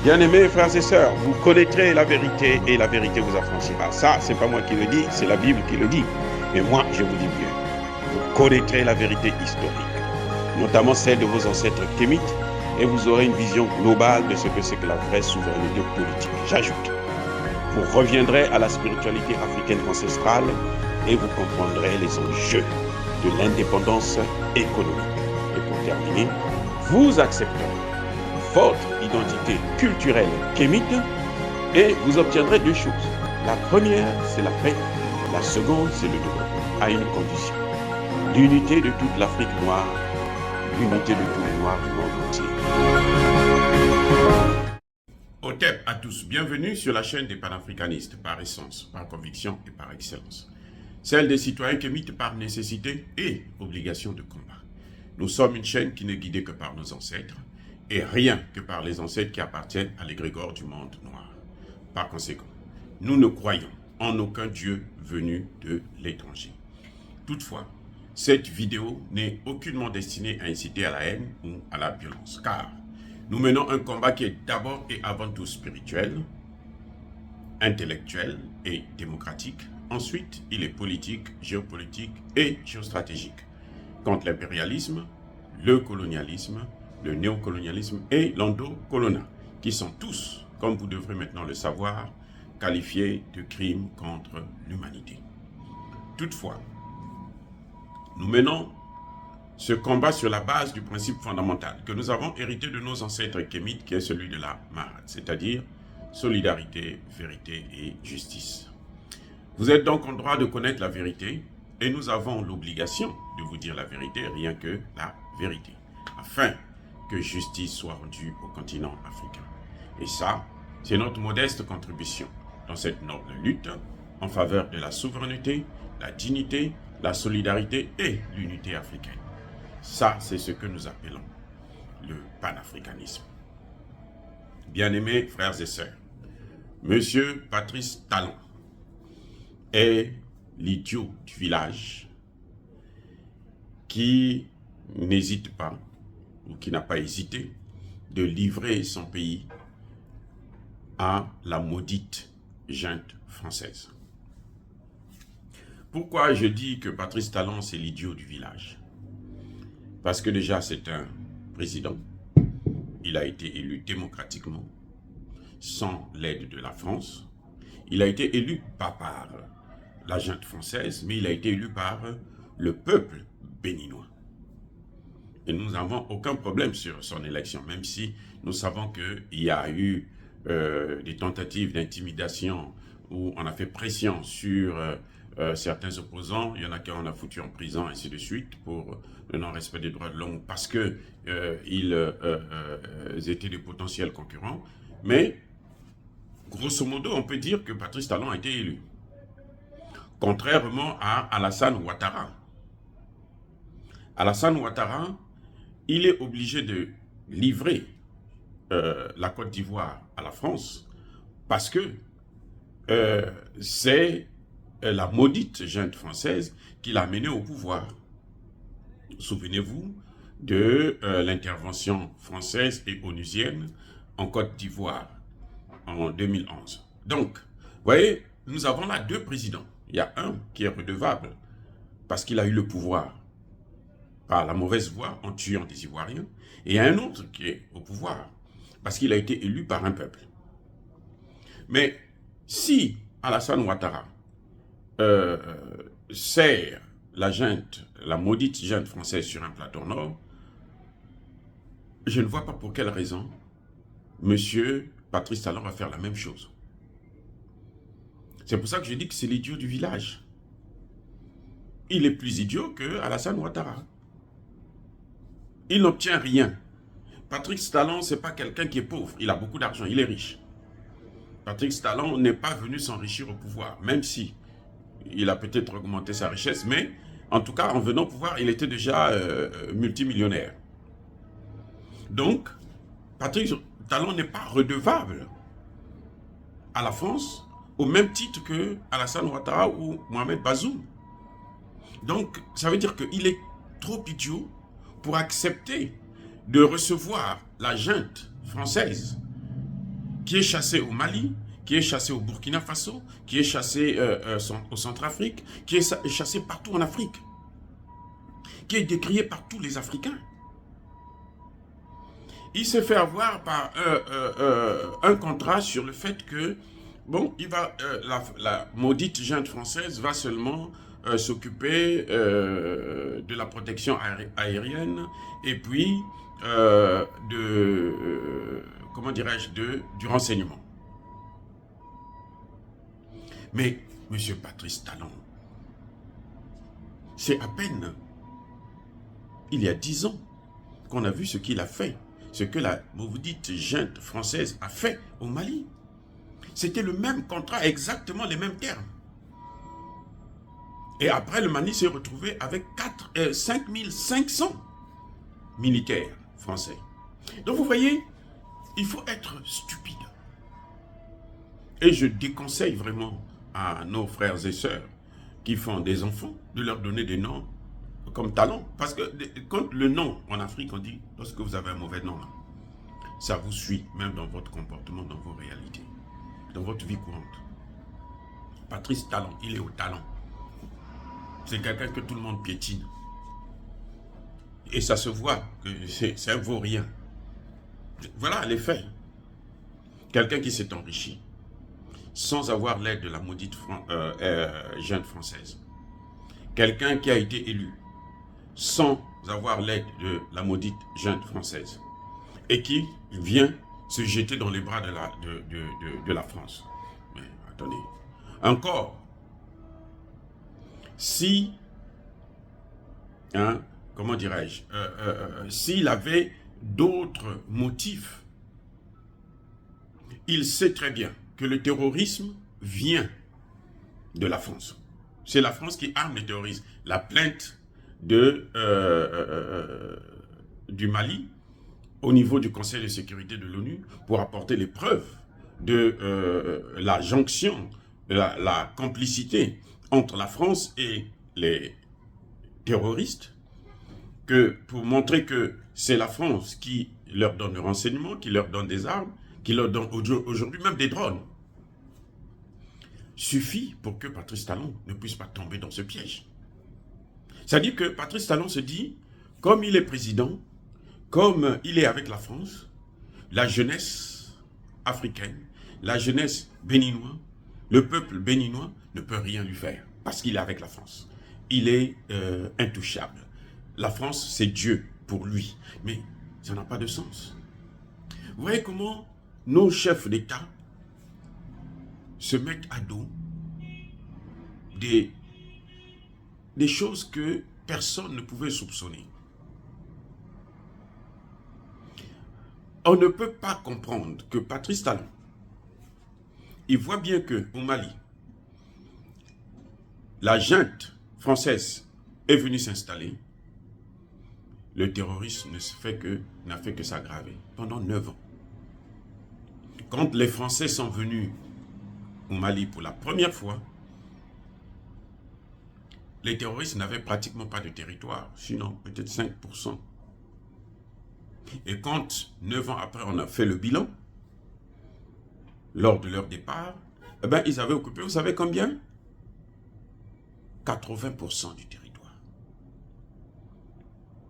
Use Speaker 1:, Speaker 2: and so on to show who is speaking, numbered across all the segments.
Speaker 1: Bien-aimés frères et sœurs, vous connaîtrez la vérité et la vérité vous affranchira. Ça, c'est pas moi qui le dis, c'est la Bible qui le dit. Mais moi, je vous dis mieux. Vous connaîtrez la vérité historique, notamment celle de vos ancêtres kémites, et vous aurez une vision globale de ce que c'est que la vraie souveraineté politique. J'ajoute, vous reviendrez à la spiritualité africaine ancestrale et vous comprendrez les enjeux de l'indépendance économique. Et pour terminer, vous accepterez votre identité culturelle kémite et vous obtiendrez deux choses. La première, c'est la paix. La seconde, c'est le développement, à une condition. L'unité de toute l'Afrique noire, l'unité de tous les Noirs du monde entier. Otep à tous, bienvenue sur la chaîne des panafricanistes, par essence, par conviction et par excellence. Celle des citoyens kémites par nécessité et obligation de combat. Nous sommes une chaîne qui n'est guidée que par nos ancêtres, et rien que par les ancêtres qui appartiennent à l'égrégore du monde noir. Par conséquent, nous ne croyons en aucun Dieu venu de l'étranger. Toutefois, cette vidéo n'est aucunement destinée à inciter à la haine ou à la violence, car nous menons un combat qui est d'abord et avant tout spirituel, intellectuel et démocratique. Ensuite, il est politique, géopolitique et géostratégique, contre l'impérialisme, le colonialisme, le néocolonialisme et l'endocoloniat, qui sont tous, comme vous devrez maintenant le savoir, qualifiés de crimes contre l'humanité. Toutefois, nous menons ce combat sur la base du principe fondamental que nous avons hérité de nos ancêtres kémites, qui est celui de la Mahat, c'est-à-dire solidarité, vérité et justice. Vous êtes donc en droit de connaître la vérité et nous avons l'obligation de vous dire la vérité, rien que la vérité, afin que justice soit rendue au continent africain. Et ça, c'est notre modeste contribution dans cette noble lutte en faveur de la souveraineté, la dignité, la solidarité et l'unité africaine. Ça, c'est ce que nous appelons le panafricanisme. Bien-aimés frères et sœurs, Monsieur Patrice Talon est l'idiot du village qui n'hésite pas, ou qui n'a pas hésité, de livrer son pays à la maudite junte française. Pourquoi je dis que Patrice Talon, c'est l'idiot du village? Parce que déjà, c'est un président. Il a été élu démocratiquement, sans l'aide de la France. Il a été élu pas par la junte française, mais il a été élu par le peuple béninois. Et nous n'avons aucun problème sur son élection, même si nous savons qu'il y a eu des tentatives d'intimidation où on a fait pression sur certains opposants. Il y en a qui on a foutu en prison, ainsi de suite, pour le non-respect des droits de l'homme, parce qu'ils étaient des potentiels concurrents. Mais, grosso modo, on peut dire que Patrice Talon a été élu. Contrairement à Alassane Ouattara. Alassane Ouattara, il est obligé de livrer la Côte d'Ivoire à la France parce que c'est la maudite junte française qui l'a mené au pouvoir. Souvenez-vous de l'intervention française et onusienne en Côte d'Ivoire en 2011. Donc, vous voyez, nous avons là deux présidents. Il y a un qui est redevable parce qu'il a eu le pouvoir par la mauvaise voie en tuant des Ivoiriens, et il y a un autre qui est au pouvoir parce qu'il a été élu par un peuple. Mais si Alassane Ouattara sert la junte, la maudite junte française sur un plateau nord, je ne vois pas pour quelle raison Monsieur Patrice Talon va faire la même chose. C'est pour ça que je dis que c'est l'idiot du village. Il est plus idiot que Alassane Ouattara. Il n'obtient rien. Patrice Talon, ce n'est pas quelqu'un qui est pauvre. Il a beaucoup d'argent, il est riche. Patrice Talon n'est pas venu s'enrichir au pouvoir, même si il a peut-être augmenté sa richesse, mais en tout cas, en venant au pouvoir, il était déjà multimillionnaire. Donc, Patrice Talon n'est pas redevable à la France au même titre que Alassane Ouattara ou Mohamed Bazoum. Donc, ça veut dire qu'il est trop idiot pour accepter de recevoir la junte française qui est chassé au Mali, qui est chassé au Burkina Faso, qui est chassé au Centrafrique, qui est chassé partout en Afrique, qui est décrié par tous les Africains. Il s'est fait avoir par un contrat sur le fait que, bon, la maudite junte française va seulement s'occuper de la protection aérienne et puis comment dirais-je, du renseignement. Mais, M. Patrice Talon, c'est à peine, il y a 10 ans, qu'on a vu ce qu'il a fait, ce que la maudite junte française a fait au Mali. C'était le même contrat, exactement les mêmes termes. Et après, le Mali s'est retrouvé avec 5500 militaires français. Donc vous voyez, il faut être stupide. Et je déconseille vraiment à nos frères et sœurs qui font des enfants de leur donner des noms comme Talon. Parce que quand le nom en Afrique, on dit, lorsque vous avez un mauvais nom, là, ça vous suit, même dans votre comportement, dans vos réalités, dans votre vie courante. Patrice Talon, il est au talent. C'est quelqu'un que tout le monde piétine. Et ça se voit que c'est un vaurien. Voilà les faits. Quelqu'un qui s'est enrichi sans avoir l'aide de la maudite junte française. Quelqu'un qui a été élu sans avoir l'aide de la maudite junte française. Et qui vient se jeter dans les bras de la France. Mais attendez, encore, si, comment dirais-je, s'il avait d'autres motifs, il sait très bien que le terrorisme vient de la France. C'est la France qui arme les terroristes. La plainte du Mali au niveau du Conseil de sécurité de l'ONU pour apporter les preuves de la jonction, la complicité entre la France et les terroristes, pour montrer que c'est la France qui leur donne le renseignement, qui leur donne des armes, qui leur donne aujourd'hui même des drones. Suffit pour que Patrice Talon ne puisse pas tomber dans ce piège. C'est-à-dire que Patrice Talon se dit, comme il est président, comme il est avec la France, la jeunesse africaine, la jeunesse béninoise, le peuple béninois ne peut rien lui faire parce qu'il est avec la France. Il est intouchable. La France, c'est Dieu pour lui. Mais ça n'a pas de sens. Vous voyez comment nos chefs d'État se mettent à dos des choses que personne ne pouvait soupçonner. On ne peut pas comprendre que Patrice Talon, il voit bien qu'au Mali, la junte française est venue s'installer. Le terrorisme n'a fait que s'aggraver pendant 9 ans. Quand les Français sont venus au Mali pour la première fois, les terroristes n'avaient pratiquement pas de territoire, sinon peut-être 5%. Et quand 9 ans après on a fait le bilan, lors de leur départ, eh ben, ils avaient occupé, vous savez combien? 80% du territoire.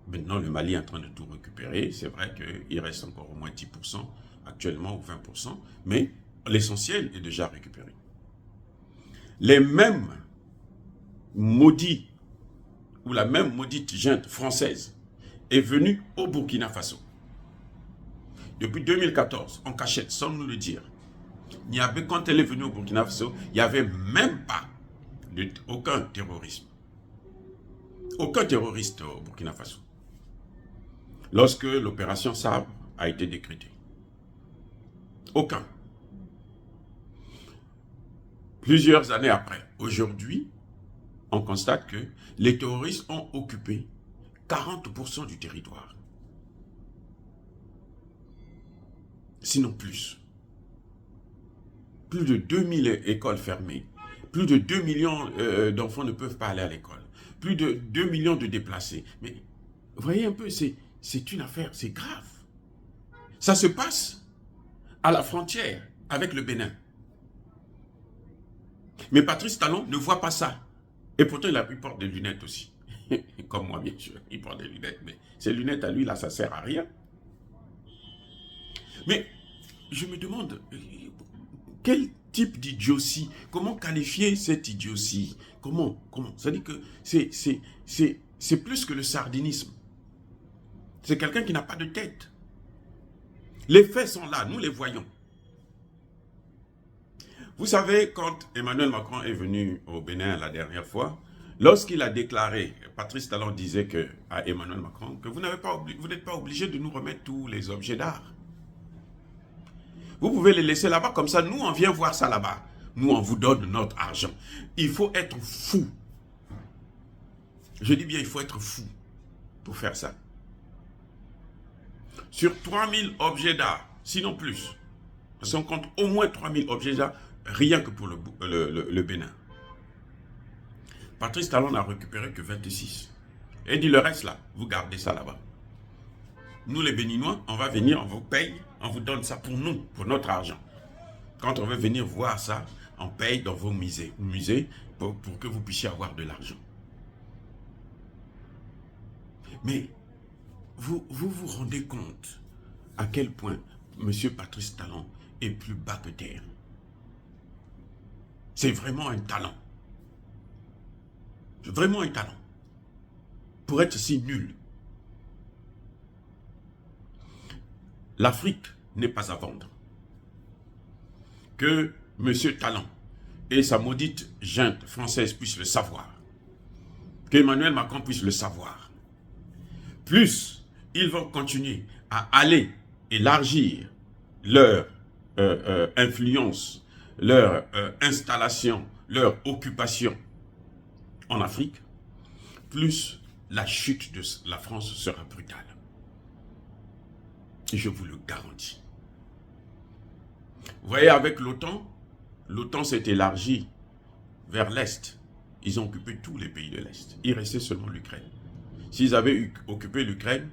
Speaker 1: Maintenant, le Mali est en train de tout récupérer. C'est vrai qu'il reste encore au moins 10% actuellement, ou 20%, mais l'essentiel est déjà récupéré. Les mêmes maudits, ou la même maudite junte française, est venue au Burkina Faso. Depuis 2014, en cachette, sans nous le dire, quand elle est venue au Burkina Faso, il n'y avait même pas aucun terrorisme. Aucun terroriste au Burkina Faso. Lorsque l'opération Sabre a été décrétée. Aucun. Plusieurs années après, aujourd'hui, on constate que les terroristes ont occupé 40% du territoire. Sinon plus. Plus de 2000 écoles fermées. Plus de 2 millions d'enfants ne peuvent pas aller à l'école. Plus de 2 millions de déplacés. Mais vous voyez un peu, c'est une affaire, c'est grave. Ça se passe à la frontière avec le Bénin. Mais Patrice Talon ne voit pas ça. Et pourtant, il porte des lunettes aussi. Comme moi, bien sûr. Il porte des lunettes. Mais ces lunettes à lui, là, ça ne sert à rien. Mais je me demande, quel type d'idiotie, comment qualifier cette idiotie? Comment? C'est-à-dire que c'est plus que le sardinisme. C'est quelqu'un qui n'a pas de tête. Les faits sont là, nous les voyons. Vous savez, quand Emmanuel Macron est venu au Bénin la dernière fois, lorsqu'il a déclaré, Patrice Talon disait à Emmanuel Macron que vous n'êtes pas obligé de nous remettre tous les objets d'art. Vous pouvez les laisser là-bas, comme ça, nous, on vient voir ça là-bas. Nous, on vous donne notre argent. Il faut être fou. Je dis bien, il faut être fou pour faire ça. Sur 3000 objets d'art, sinon plus, parce qu'on compte au moins 3000 objets d'art, rien que pour le Bénin. Patrice Talon n'a récupéré que 26. Et dit le reste là, vous gardez ça là-bas. Nous les Béninois, on va venir, on vous paye, on vous donne ça pour nous, pour notre argent. Quand on veut venir voir ça, on paye dans vos musées pour que vous puissiez avoir de l'argent. Mais vous vous rendez compte à quel point M. Patrice Talon est plus bas que terre. C'est vraiment un talent. Vraiment un talent. Pour être si nul. L'Afrique n'est pas à vendre. Que M. Talon et sa maudite junte française puissent le savoir. Qu'Emmanuel Macron puisse le savoir. Plus ils vont continuer à aller élargir leur influence, leur installation, leur occupation en Afrique, plus la chute de la France sera brutale. Et je vous le garantis. Vous voyez, avec l'OTAN, l'OTAN s'est élargie vers l'Est. Ils ont occupé tous les pays de l'Est. Il restait seulement l'Ukraine. S'ils avaient occupé l'Ukraine,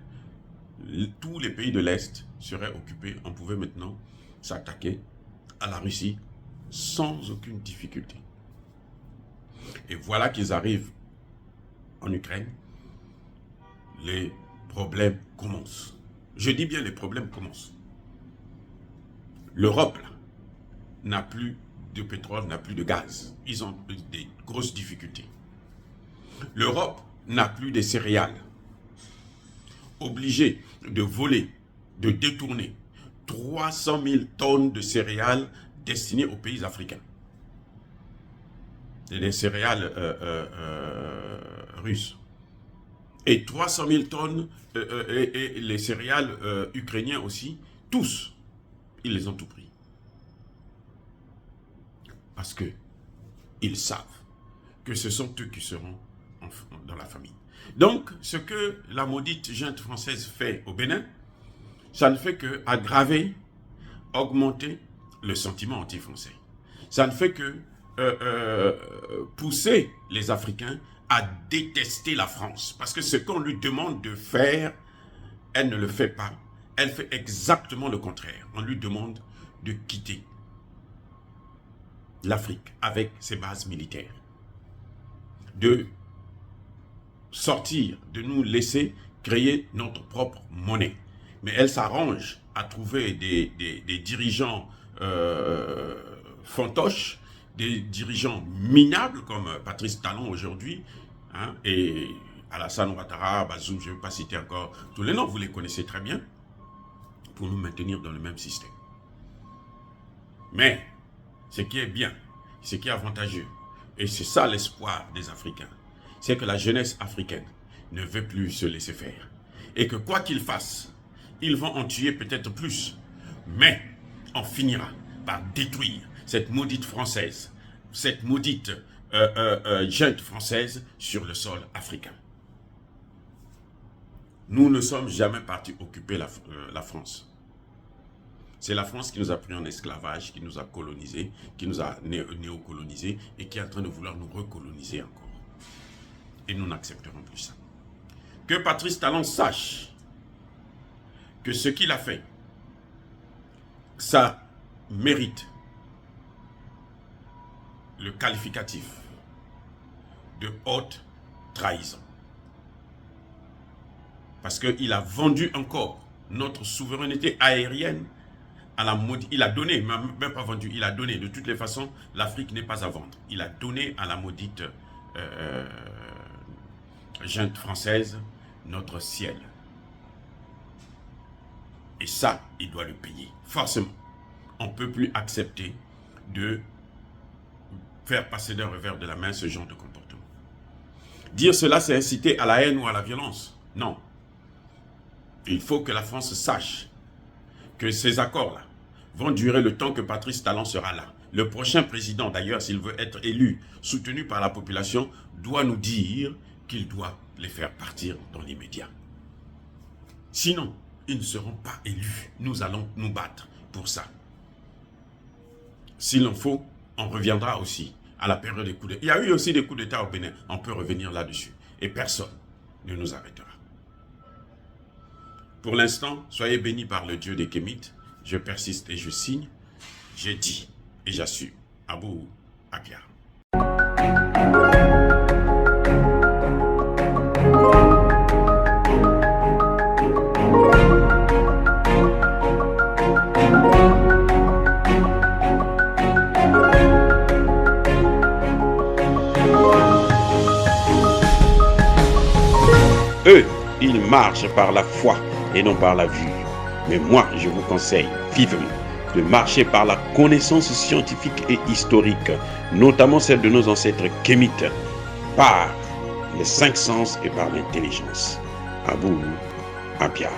Speaker 1: tous les pays de l'Est seraient occupés. On pouvait maintenant s'attaquer à la Russie sans aucune difficulté. Et voilà qu'ils arrivent en Ukraine. Les problèmes commencent. Je dis bien les problèmes commencent. L'Europe n'a plus de pétrole, n'a plus de gaz. Ils ont des grosses difficultés. L'Europe n'a plus de céréales. Obligée de voler, de détourner 300 000 tonnes de céréales destinées aux pays africains. Et les céréales russes. Et 300 000 tonnes, et les céréales ukrainiens aussi, tous, ils les ont tout pris. Parce que ils savent que ce sont eux qui seront dans la famille. Donc, ce que la maudite junte française fait au Bénin, ça ne fait que aggraver, augmenter le sentiment anti-français. Ça ne fait que pousser les Africains à détester la France. Parce que ce qu'on lui demande de faire, elle ne le fait pas. Elle fait exactement le contraire. On lui demande de quitter l'Afrique avec ses bases militaires. De sortir, de nous laisser créer notre propre monnaie. Mais elle s'arrange à trouver des dirigeants fantoches, des dirigeants minables comme Patrice Talon aujourd'hui, hein, et Alassane Ouattara, Bazoum, je ne vais pas citer encore tous les noms, vous les connaissez très bien, pour nous maintenir dans le même système. Mais ce qui est bien, ce qui est avantageux, et c'est ça l'espoir des Africains, c'est que la jeunesse africaine ne veut plus se laisser faire. Et que quoi qu'ils fassent, ils vont en tuer peut-être plus, mais on finira par détruire cette maudite française, cette maudite junte française sur le sol africain. Nous ne sommes jamais partis occuper la France. C'est la France qui nous a pris en esclavage, qui nous a colonisés, qui nous a néocolonisés et qui est en train de vouloir nous recoloniser encore. Et nous n'accepterons plus ça. Que Patrice Talon sache que ce qu'il a fait, ça mérite le qualificatif de haute trahison. Parce qu'il a vendu encore notre souveraineté aérienne à la maudite. Il a donné, même pas vendu, il a donné. De toutes les façons, l'Afrique n'est pas à vendre. Il a donné à la maudite junte française notre ciel. Et ça, il doit le payer, forcément. On ne peut plus accepter de faire passer d'un revers de la main ce genre de comportement. Dire cela, c'est inciter à la haine ou à la violence. Non. Il faut que la France sache que ces accords-là vont durer le temps que Patrice Talon sera là. Le prochain président, d'ailleurs, s'il veut être élu, soutenu par la population, doit nous dire qu'il doit les faire partir dans l'immédiat. Sinon, ils ne seront pas élus. Nous allons nous battre pour ça. S'il en faut, on reviendra aussi à la période des coups d'État. Il y a eu aussi des coups d'État au Bénin. On peut revenir là-dessus. Et personne ne nous arrêtera. Pour l'instant, soyez bénis par le Dieu des Kémites. Je persiste et je signe. J'ai dit et j'assume. Abou Apia. Eux, ils marchent par la foi et non par la vue. Mais moi, je vous conseille vivement de marcher par la connaissance scientifique et historique, notamment celle de nos ancêtres kémites, par les 5 sens et par l'intelligence. Abou Apia.